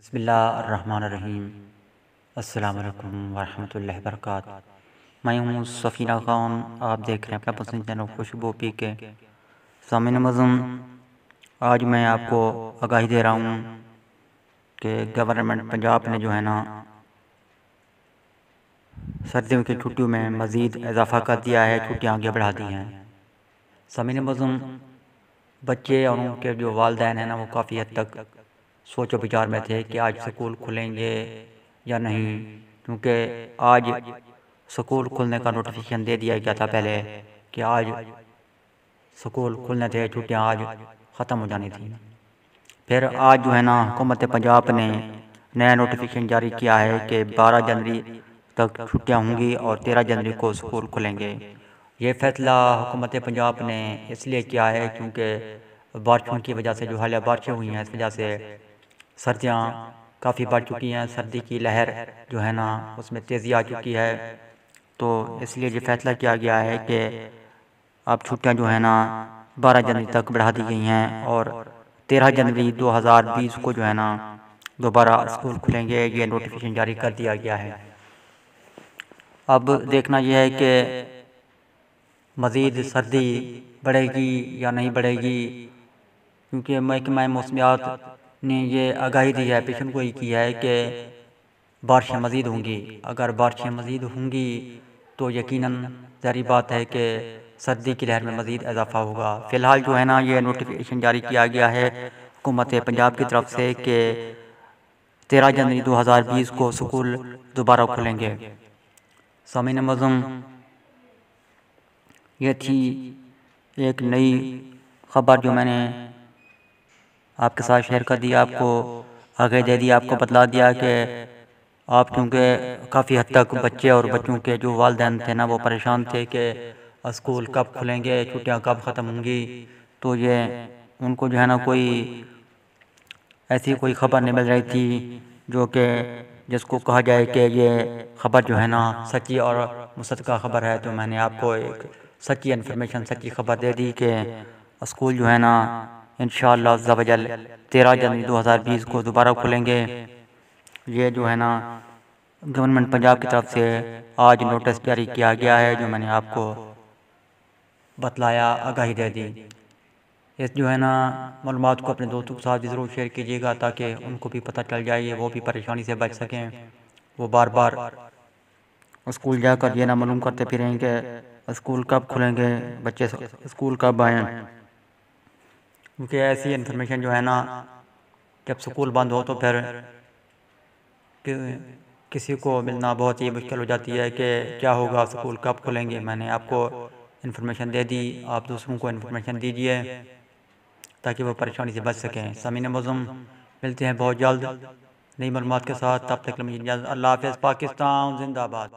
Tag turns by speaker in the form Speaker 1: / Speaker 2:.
Speaker 1: بسم اللہ الرحمن الرحیم۔ السلام علیکم ورحمۃ اللہ وبرکاتہ۔ میں ہوں سفینہ خان، آپ دیکھ رہے ہیں اپنا پسند چینل خوشبو پی کے۔ سامعین معظم، آج میں آپ کو آگاہی دے رہا ہوں کہ گورنمنٹ پنجاب نے جو ہے نا سردیوں کی چھٹیوں میں مزید اضافہ کر دیا ہے، چھٹیاں آگے بڑھا دی ہیں۔ سامعین معظم، بچے اور ان کے جو والدین ہیں نا وہ کافی حد تک سوچ و بچار میں تھے کہ آج سکول کھلیں گے یا نہیں، کیونکہ آج سکول کھلنے کا نوٹیفیکیشن دے دیا گیا تھا پہلے کہ آج سکول کھلنے تھے، چھٹیاں آج ختم ہو جانی تھیں۔ پھر آج جو ہے نا حکومت پنجاب نے نیا نوٹیفیکیشن جاری کیا ہے کہ 12 جنوری تک چھٹیاں ہوں گی اور 13 جنوری کو سکول کھلیں گے۔ یہ فیصلہ حکومت پنجاب نے اس لیے کیا ہے کیونکہ بارشوں کی وجہ سے جو حالیہ بارشیں ہوئی ہیں اس وجہ سے سردیاں کافی بڑھ چکی ہیں، سردی کی لہر جو ہے نا اس میں تیزی آ چکی ہے، تو اس لیے یہ فیصلہ کیا گیا ہے کہ اب چھٹیاں جو ہے نا 12 جنوری تک بڑھا دی گئی ہیں اور 13 جنوری 2020 کو جو ہے نا دوبارہ اسکول کھلیں گے، یہ نوٹیفیکیشن جاری کر دیا گیا ہے۔ اب دیکھنا یہ ہے کہ مزید سردی بڑھے گی یا نہیں بڑھے گی، کیونکہ محکمہ موسمیات نے یہ آگاہی دی ہے، پیشن گوئی کی ہے کہ بارشیں مزید ہوں گی۔ اگر بارشیں مزید ہوں گی تو یقیناً ظاہری بات ہے کہ سردی کی لہر میں مزید اضافہ ہوگا۔ فی الحال جو ہے نا یہ نوٹیفیکیشن جاری کیا گیا ہے حکومت پنجاب کی طرف سے کہ 13 جنوری 2020 کو سکول دوبارہ کھلیں گے۔ سامعین معظم، یہ تھی ایک نئی خبر جو میں نے آپ کے ساتھ شیئر کر دیا، آپ کو آگاہی دے دیا، آپ کو بتلا دیا کہ آپ کیونکہ کافی حد تک بچے اور بچوں کے جو والدین تھے نا وہ پریشان تھے کہ اسکول کب کھلیں گے، چھٹیاں کب ختم ہوں گی، تو یہ ان کو جو ہے نا کوئی ایسی کوئی خبر نہیں مل رہی تھی جو کہ جس کو کہا جائے کہ یہ خبر جو ہے نا سچی اور مصدقہ خبر ہے، تو میں نے آپ کو ایک سچی انفارمیشن، سچی خبر دے دی کہ اسکول جو ہے نا انشاءاللہ عز و جل 13 جنوری 2020 کو دوبارہ کھلیں گے۔ یہ جو ہے نا گورنمنٹ پنجاب کی طرف سے آج نوٹس جاری کیا گیا ہے، جو میں نے آپ کو بتلایا، آگاہی دے دی۔ اس جو ہے نا معلومات کو اپنے دوستوں کے ساتھ بھی ضرور شیئر کیجیے گا تاکہ ان کو بھی پتہ چل جائے، وہ بھی پریشانی سے بچ سکیں، وہ بار بار اسکول جا کر یہ نہ معلوم کرتے پھریں کہ اسکول کب کھلیں گے، بچے اسکول کب آئیں، کیونکہ ایسی انفارمیشن جو ہے نا جب سکول بند ہو تو پھر کسی کو ملنا بہت ہی مشکل ہو جاتی ہے کہ کیا ہوگا، سکول کب کھلیں گے۔ میں نے آپ کو انفارمیشن دے دی، آپ دوسروں کو انفارمیشن دیجیے تاکہ وہ پریشانی سے بچ سکیں۔ سامعین معظم، ملتے ہیں بہت جلد نئی معلومات کے ساتھ، تب تک کے لیے اللہ حافظ۔ پاکستان زندہ باد۔